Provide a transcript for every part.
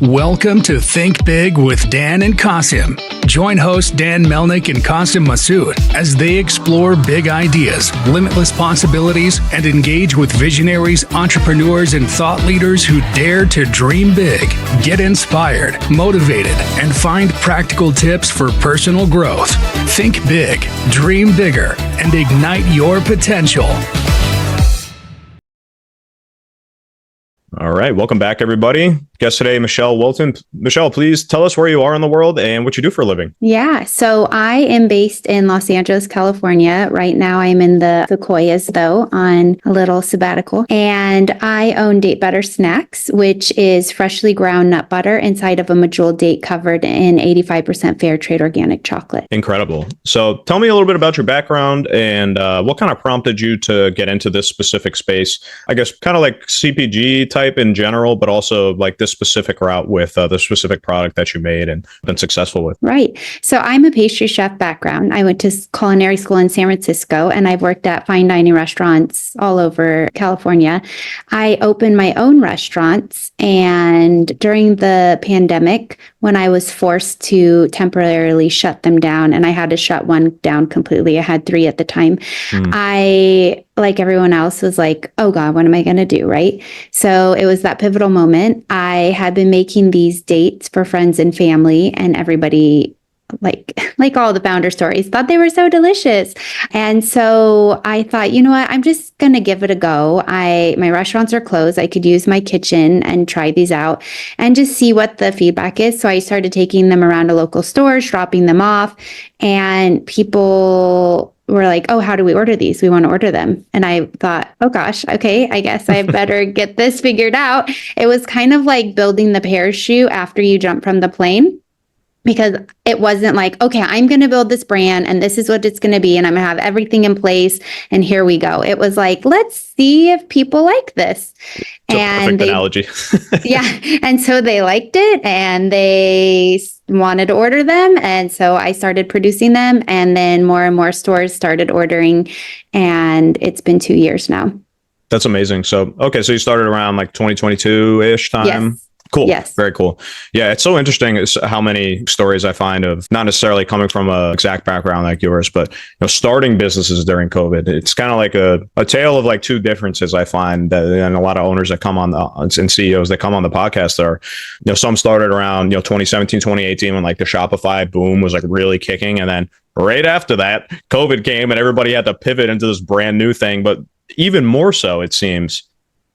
Welcome to Think Big with Dan and Qasim. Join hosts Dan Melnick and Qasim Masood as they explore big ideas, limitless possibilities, and engage with visionaries, entrepreneurs, and thought leaders who dare to dream big, get inspired, motivated, and find practical tips for personal growth. Think big, dream bigger, and ignite your potential. All right. Welcome back, everybody. Guest today, Michelle Wilton. Michelle, please tell us where you are in the world and what you do for a living. Yeah. So I am based in Los Angeles, California. Right now, I'm in the Sequoias, though, on a little sabbatical. And I own Date Butter Snacks, which is freshly ground nut butter inside of a medjool date covered in 85% fair trade organic chocolate. Incredible. So tell me a little bit about your background and what kind of prompted you to get into this specific space. I guess kind of like CPG type in general, but also like this specific route with the specific product that you made and been successful with. Right. So I'm a pastry chef background. I went to culinary school in San Francisco, and I've worked at fine dining restaurants all over California. I opened my own restaurants, and during the pandemic, when I was forced to temporarily shut them down, and I had to shut one down completely. I had 3 at the time. I, like everyone else, was like, oh God, what am I going to do? Right. So it was that pivotal moment. I had been making these dates for friends and family, and everybody, like all the founder stories, thought they were so delicious. And so I thought, you know what, I'm just going to give it a go. My restaurants are closed. I could use my kitchen and try these out and just see what the feedback is. So I started taking them around to local stores, dropping them off, and people were like, oh, how do we order these? We want to order them. And I thought, oh gosh, okay, I guess I better get this figured out. It was kind of like building the parachute after you jump from the plane, because it wasn't like, okay, I'm going to build this brand and this is what it's going to be, and I'm going to have everything in place and here we go. It was like, let's see if people like this. And perfect analogy. Yeah. And so they liked it and they wanted to order them. And so I started producing them, and then more and more stores started ordering, and it's been 2 years now. That's amazing. So, okay. So you started around like 2022-ish time. Yes. Cool. Yes. Very cool. Yeah. It's so interesting how many stories I find of not necessarily coming from a exact background like yours, but starting businesses during COVID. It's kind of like a tale of like two differences I find that, and a lot of owners that come on and CEOs that come on the podcast are, some started around, 2017, 2018 when like the Shopify boom was like really kicking. And then right after that, COVID came and everybody had to pivot into this brand new thing. But even more so, it seems,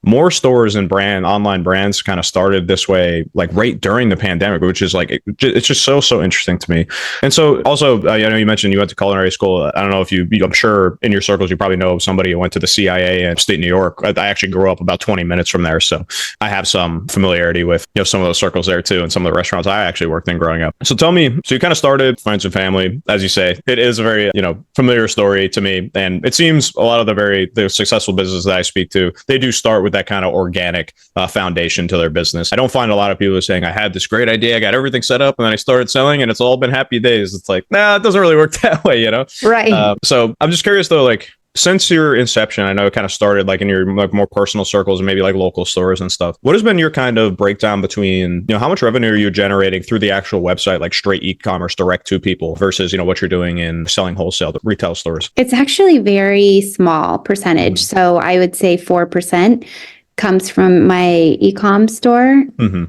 more stores and online brands kind of started this way, like right during the pandemic, which is like, it's just so interesting to me. And so also, I know you mentioned you went to culinary school. I don't know if I'm sure in your circles, you probably know somebody who went to the CIA in upstate New York. I actually grew up about 20 minutes from there. So I have some familiarity with, some of those circles there too, and some of the restaurants I actually worked in growing up. So tell me, so you kind of started friends and family, as you say. It is a very, familiar story to me. And it seems a lot of the successful businesses that I speak to, they do start with that kind of organic foundation to their business. I don't find a lot of people saying, I had this great idea, I got everything set up, and then I started selling and it's all been happy days. It's like, nah, it doesn't really work that way, Right. So I'm just curious though, like, since your inception, I know it kind of started like in your like more personal circles and maybe like local stores and stuff. What has been your kind of breakdown between, how much revenue are you generating through the actual website, like straight e-commerce direct to people versus, what you're doing in selling wholesale to retail stores? It's actually very small percentage. So I would say 4% comes from my e-com store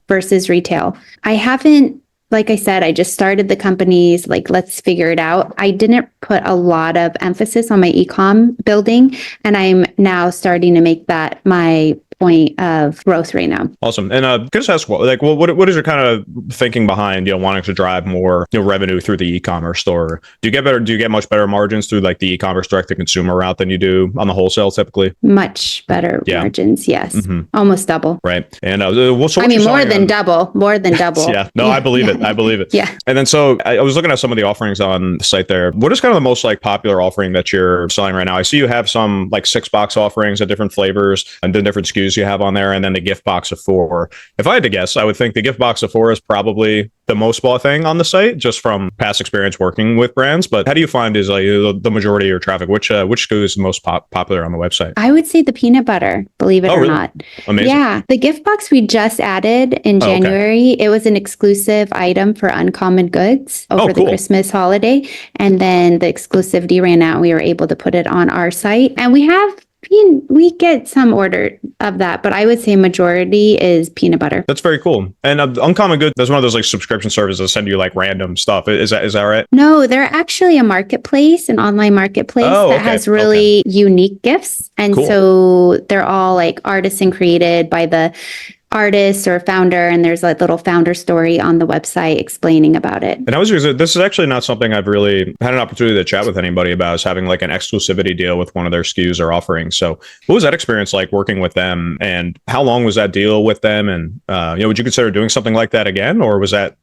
versus retail. I haven't, like I said, I just started the companies, like, let's figure it out. I didn't put a lot of emphasis on my e-com building, and I'm now starting to make that my point of growth right now. Awesome. And can I just ask, what is your kind of thinking behind, wanting to drive more revenue through the e-commerce store? Do you get much better margins through like the e-commerce direct to consumer route than you do on the wholesale typically? Much better margins. Yes. Almost double. Right. And more than double. Yeah. No, I believe it. I believe it. Yeah. And then so I was looking at some of the offerings on the site there. What is kind of the most like popular offering that you're selling right now? I see you have some like 6-box offerings at different flavors and then different SKUs SKUs you have on there, and then the gift box of 4. If I had to guess, I would think the gift box of 4 is probably the most bought thing on the site, just from past experience working with brands. But how do you find is like the majority of your traffic? Which SKU is the most popular on the website? I would say the peanut butter, believe it or really? not. Amazing. Yeah. The gift box we just added in January. It was an exclusive item for Uncommon Goods over the Christmas holiday. And then the exclusivity ran out and we were able to put it on our site. And we get some order of that, but I would say majority is peanut butter. That's very cool. And Uncommon Good, that's one of those like subscription services that send you like random stuff. Is that right? No, they're actually a marketplace, an online marketplace that has really unique gifts. And so they're all like artisan created by the artist or founder, and there's like little founder story on the website explaining about it. And I was this is actually not something I've really had an opportunity to chat with anybody about, is having like an exclusivity deal with one of their SKUs or offerings. So what was that experience like working with them, and how long was that deal with them? And would you consider doing something like that again, or was that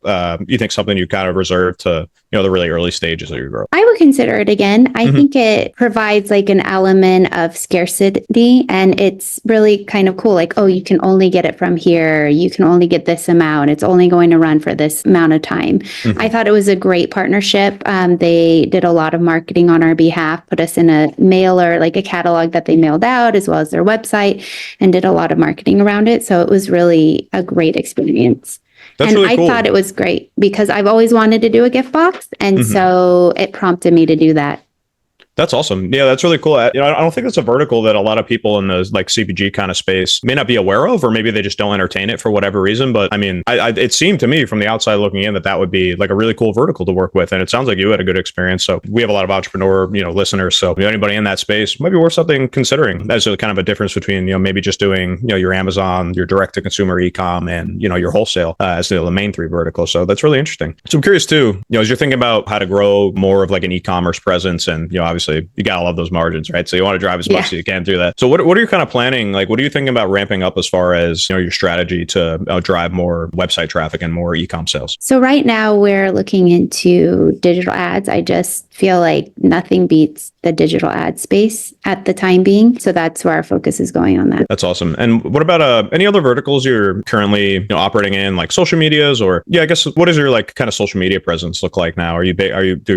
you think something you kind of reserved to the really early stages of your growth? I would consider it again. I think it provides like an element of scarcity, and it's really kind of cool. Like, oh, you can only get it from here. You can only get this amount. It's only going to run for this amount of time. I thought it was a great partnership. They did a lot of marketing on our behalf, put us in a mailer, like a catalog that they mailed out, as well as their website, and did a lot of marketing around it. So it was really a great experience. That's and really cool. I thought it was great because I've always wanted to do a gift box. And so it prompted me to do that. That's awesome. Yeah, that's really cool. I don't think it's a vertical that a lot of people in the like CPG kind of space may not be aware of, or maybe they just don't entertain it for whatever reason. But I mean, it seemed to me from the outside looking in that would be like a really cool vertical to work with. And it sounds like you had a good experience. So we have a lot of entrepreneur, listeners. So anybody in that space might be worth something considering as a kind of a difference between, maybe just doing, your Amazon, your direct to consumer e-com, and, your wholesale as the main 3 verticals. So that's really interesting. So I'm curious too, as you're thinking about how to grow more of like an e-commerce presence, and, obviously you gotta love those margins, right? So you want to drive as much as you can through that. So what are you kind of planning? Like, what are you thinking about ramping up as far as, your strategy to drive more website traffic and more e-com sales? So right now we're looking into digital ads. I just feel like nothing beats the digital ad space at the time being. So that's where our focus is going on that. That's awesome. And what about any other verticals you're currently operating in, like social medias, or I guess what does your like kind of social media presence look like now? Are you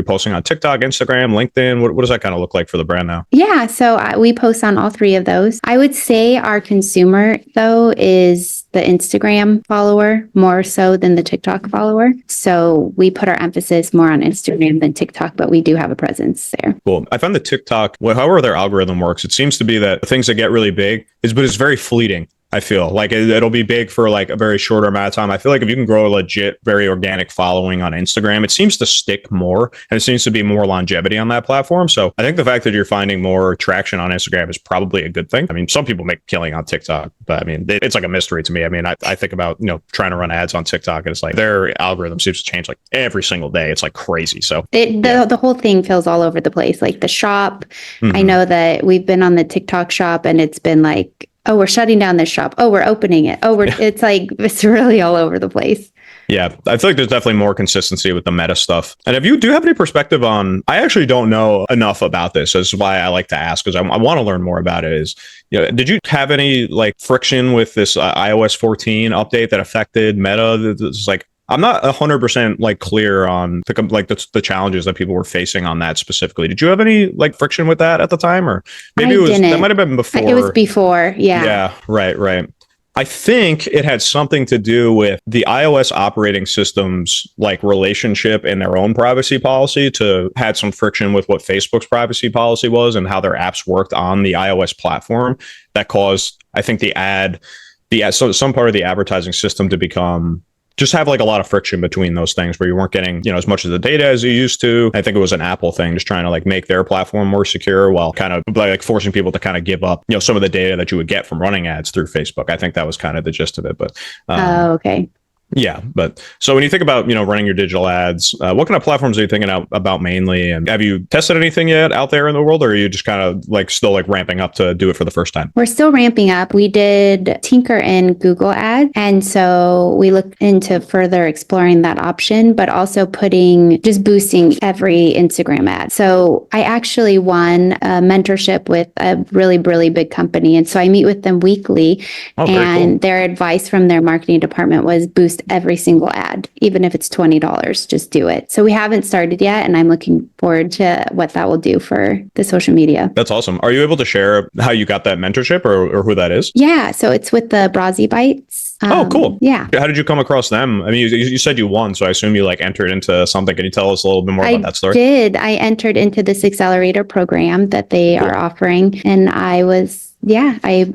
posting on TikTok, Instagram, LinkedIn? What does that kind of look like for the brand now? Yeah, so we post on all 3 of those. I would say our consumer though is the Instagram follower more so than the TikTok follower. So we put our emphasis more on Instagram than TikTok, but we do have a presence there. Cool. I find the TikTok, however their algorithm works, it seems to be that the things that get really big but it's very fleeting. I feel like it'll be big for like a very shorter amount of time. I feel like if you can grow a legit, very organic following on Instagram, it seems to stick more, and it seems to be more longevity on that platform. So I think the fact that you're finding more traction on Instagram is probably a good thing. I mean, some people make killing on TikTok, but I mean, it's like a mystery to me. I mean, I think about, trying to run ads on TikTok, and it's like their algorithm seems to change like every single day. It's like crazy. So the whole thing feels all over the place. Like the shop, I know that we've been on the TikTok shop and it's been like, oh, we're shutting down this shop. Oh, we're opening it. Oh, it's really all over the place. Yeah, I feel like there's definitely more consistency with the meta stuff. And if you do have any perspective on, I actually don't know enough about this. This is why I like to ask, because I want to learn more about it. Is, did you have any like friction with this iOS 14 update that affected Meta? It's like, I'm not 100% like clear on the challenges that people were facing on that specifically. Did you have any like friction with that at the time, or maybe that might have been before? It was before, yeah. Yeah, right. I think it had something to do with the iOS operating system's like relationship and their own privacy policy had some friction with what Facebook's privacy policy was and how their apps worked on the iOS platform. That caused, I think, so some part of the advertising system to just have like a lot of friction between those things, where you weren't getting, as much of the data as you used to. I think it was an Apple thing, just trying to like make their platform more secure while kind of like forcing people to kind of give up, some of the data that you would get from running ads through Facebook. I think that was kind of the gist of it. But okay. Yeah, but so when you think about, running your digital ads, what kind of platforms are you thinking about mainly? And have you tested anything yet out there in the world, or are you just kind of like still like ramping up to do it for the first time? We're still ramping up. We did tinker in Google Ads. And so we looked into further exploring that option, but also just boosting every Instagram ad. So I actually won a mentorship with a really, really big company. And so I meet with them weekly. Oh, very and cool. Their advice from their marketing department was boost every single ad, even if it's $20, just do it. So we haven't started yet. And I'm looking forward to what that will do for the social media. That's awesome. Are you able to share how you got that mentorship or who that is? Yeah. So it's with the Brazzi Bites. Oh, cool. Yeah. How did you come across them? I mean, you said you won, so I assume you like entered into something. Can you tell us a little bit more about that story? I did. I entered into this accelerator program that they are offering, and I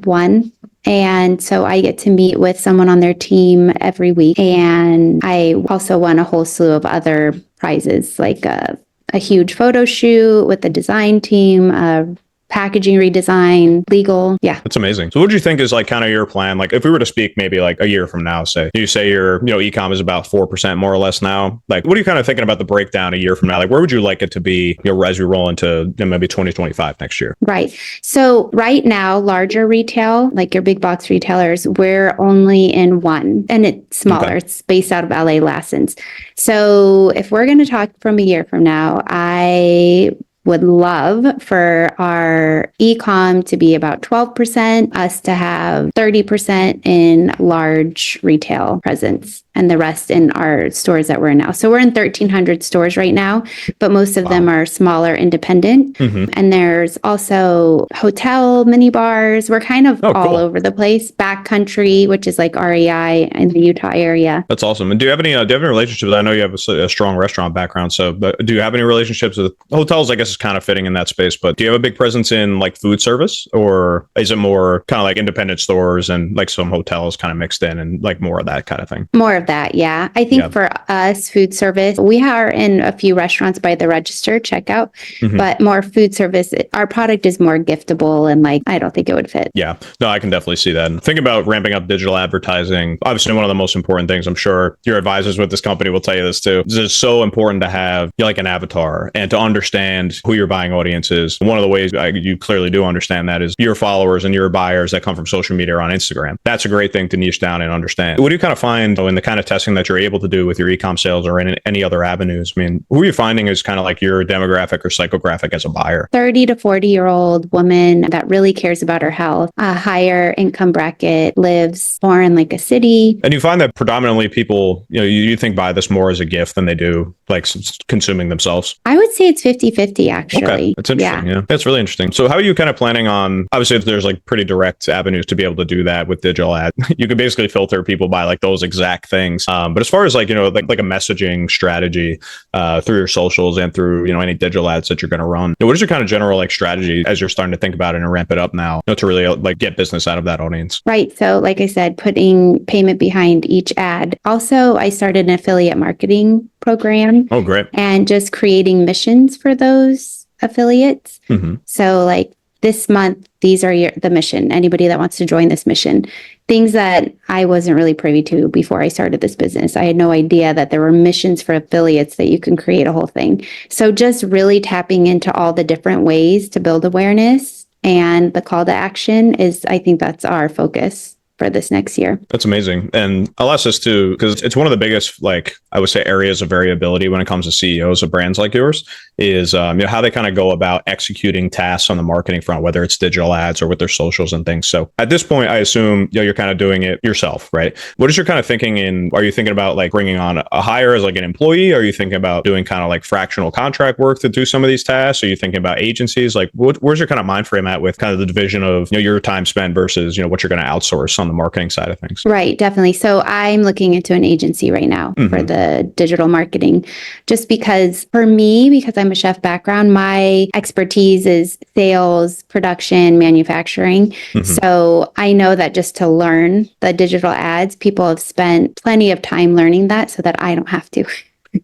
won. And so I get to meet with someone on their team every week. And I also won a whole slew of other prizes, like a huge photo shoot with the design team, packaging redesign, legal. Yeah. That's amazing. So what do you think is like kind of your plan? Like if we were to speak maybe like a year from now, you say your, e-com is about 4% more or less now. Like what are you kind of thinking about the breakdown a year from now? Like where would you like it to be, as we roll into maybe 2025 next year? Right. So right now, larger retail, like your big box retailers, we're only in one, and it's smaller. Okay. It's based out of LA Lassens. So if we're going to talk from a year from now, I would love for our e-com to be about 12%, us to have 30% in large retail presence, and the rest in our stores that we're in now. So we're in 1,300 stores right now, but most of them are smaller, independent. Mm-hmm. And there's also hotel mini bars. We're kind of all over the place. Backcountry, which is like REI in the Utah area. That's awesome. And do you have any relationships? I know you have a strong restaurant background. So, but do you have any relationships with hotels? I guess is kind of fitting in that space. But do you have a big presence in like food service, or is it more kind of like independent stores and like some hotels kind of mixed in and like more of that kind of thing? More of that. Yeah. I think for us, food service, we are in a few restaurants by the register checkout, but more food service. Our product is more giftable, and like, I don't think it would fit. Yeah. No, I can definitely see that. And think about ramping up digital advertising. Obviously, one of the most important things, I'm sure your advisors with this company will tell you this too. It's so important to have like an avatar and to understand who your buying audience is. One of the ways you clearly do understand that is your followers and your buyers that come from social media or on Instagram. That's a great thing to niche down and understand. What do you kind of find in the kind of testing that you're able to do with your e-com sales or in any other avenues? I mean, who are you finding is kind of like your demographic or psychographic as a buyer? 30 to 40-year-old woman that really cares about her health, a higher income bracket, lives more in like a city. And you find that predominantly people, you think buy this more as a gift than they do like consuming themselves? I would say it's 50-50 actually. Okay. That's interesting. Yeah. That's really interesting. So how are you kind of planning on, obviously there's like pretty direct avenues to be able to do that with digital ad. You can basically filter people by like those exact things. But as far as like, like a messaging strategy through your socials and through, any digital ads that you're going to run, what is your kind of general like strategy as you're starting to think about it and ramp it up now, to really like get business out of that audience? Right. So like I said, putting payment behind each ad. Also, I started an affiliate marketing program. Oh, great. And just creating missions for those affiliates. Mm-hmm. So like this month, these are the mission. Anybody that wants to join this mission. Things that I wasn't really privy to before I started this business. I had no idea that there were missions for affiliates that you can create a whole thing. So just really tapping into all the different ways to build awareness, and the call to action is, I think that's our focus for this next year. That's amazing. And I'll ask this too, because it's one of the biggest, like I would say, areas of variability when it comes to CEOs of brands like yours is how they kind of go about executing tasks on the marketing front, whether it's digital ads or with their socials and things. So at this point, I assume you're kind of doing it yourself, right? What is your kind of thinking are you thinking about like bringing on a hire as like an employee? Are you thinking about doing kind of like fractional contract work to do some of these tasks? Are you thinking about agencies? Like where's your kind of mind frame at with kind of the division of your time spent versus what you're going to outsource on the marketing side of things? Right, definitely. So I'm looking into an agency right now for the digital marketing, just because I'm a chef background, my expertise is sales, production, manufacturing. So I know that just to learn the digital ads, people have spent plenty of time learning that so that I don't have to.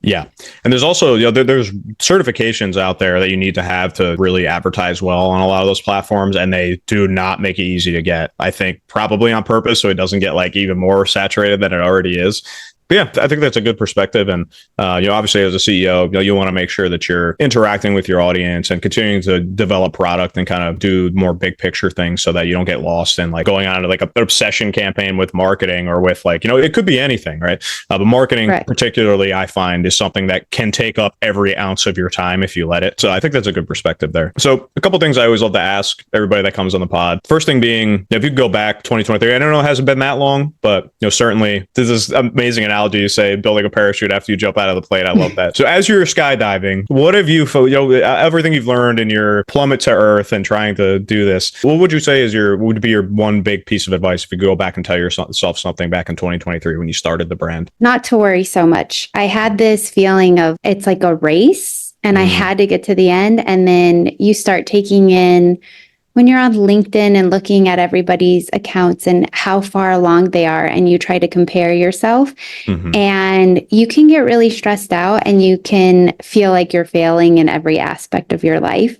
Yeah. And there's also, there's certifications out there that you need to have to really advertise well on a lot of those platforms. And they do not make it easy to get, I think probably on purpose. So it doesn't get like even more saturated than it already is. Yeah, I think that's a good perspective. And, obviously as a CEO, you want to make sure that you're interacting with your audience and continuing to develop product and kind of do more big picture things so that you don't get lost in like going on to like an obsession campaign with marketing or with like, it could be anything, right? But marketing particularly, I find, is something that can take up every ounce of your time if you let it. So I think that's a good perspective there. So a couple of things I always love to ask everybody that comes on the pod. First thing being, if you could go back 2023, I don't know, it hasn't been that long, but certainly this is amazing analogy. You say building a parachute after you jump out of the plane. I love that. So as you're skydiving, what have you, everything you've learned in your plummet to earth and trying to do this, what would you say would be your one big piece of advice if you go back and tell yourself something back in 2023 when you started the brand? Not to worry so much. I had this feeling of it's like a race and I had to get to the end. And then you start taking in, when you're on LinkedIn and looking at everybody's accounts and how far along they are, and you try to compare yourself, and you can get really stressed out and you can feel like you're failing in every aspect of your life.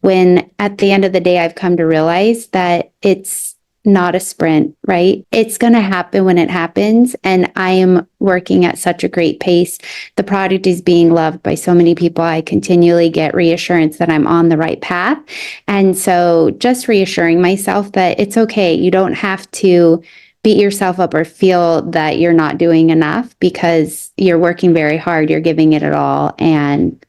When at the end of the day, I've come to realize that it's not a sprint, right? It's going to happen when it happens. And I am working at such a great pace. The product is being loved by so many people. I continually get reassurance that I'm on the right path. And so just reassuring myself that it's okay. You don't have to beat yourself up or feel that you're not doing enough, because you're working very hard. You're giving it all. And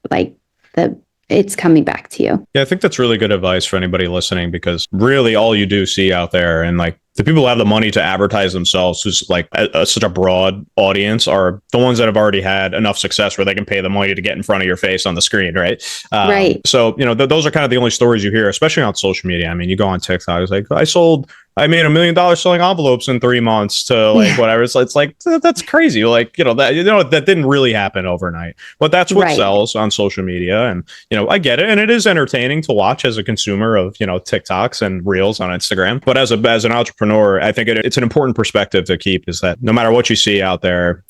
it's coming back to you. Yeah, I think that's really good advice for anybody listening, because really all you do see out there, and like the people who have the money to advertise themselves, who's like such a broad audience, are the ones that have already had enough success where they can pay the money to get in front of your face on the screen, right? Right. So, those are kind of the only stories you hear, especially on social media. I mean, you go on TikTok, it's like, I made $1 million selling envelopes in 3 months to like whatever. It's like, that's crazy. Like, that didn't really happen overnight, but that's what sells on social media. And, I get it. And it is entertaining to watch as a consumer of, TikToks and reels on Instagram. But as an entrepreneur, I think it's an important perspective to keep, is that no matter what you see out there,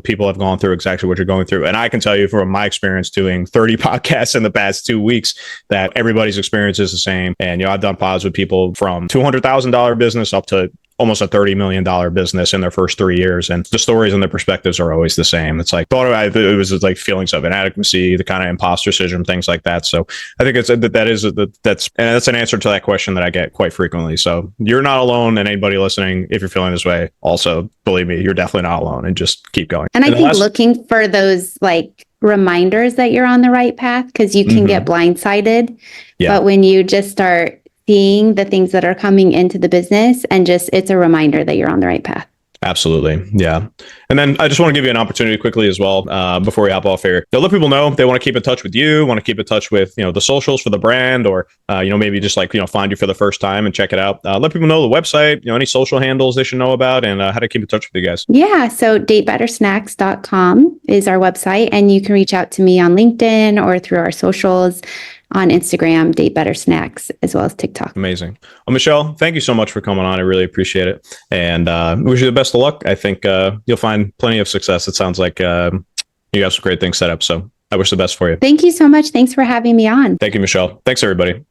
people have gone through exactly what you're going through. And I can tell you from my experience doing 30 podcasts in the past 2 weeks that everybody's experience is the same. And, I've done pods with people from $200,000 business up to almost a $30 million business in their first 3 years. And the stories and the perspectives are always the same. It's like, it was like feelings of inadequacy, the kind of imposter syndrome, things like that. So I think that's an answer to that question that I get quite frequently. So you're not alone, and anybody listening, if you're feeling this way, also believe me, you're definitely not alone, and just keep going. And I think looking for those like reminders that you're on the right path, because you can get blindsided. Yeah. But when you just start seeing the things that are coming into the business, and it's a reminder that you're on the right path. Absolutely. Yeah. And then I just want to give you an opportunity quickly as well, before we hop off here. Let people know if they want to keep in touch with you, want to keep in touch with, the socials for the brand, or, maybe just like, find you for the first time and check it out. Let people know the website, any social handles they should know about, and how to keep in touch with you guys. Yeah. So datebettersnacks.com is our website, and you can reach out to me on LinkedIn or through our socials. On Instagram, Date Better Snacks, as well as TikTok. Amazing. Well, Michelle, thank you so much for coming on. I really appreciate it. And wish you the best of luck. I think you'll find plenty of success. It sounds like you have some great things set up. So I wish the best for you. Thank you so much. Thanks for having me on. Thank you, Michelle. Thanks, everybody.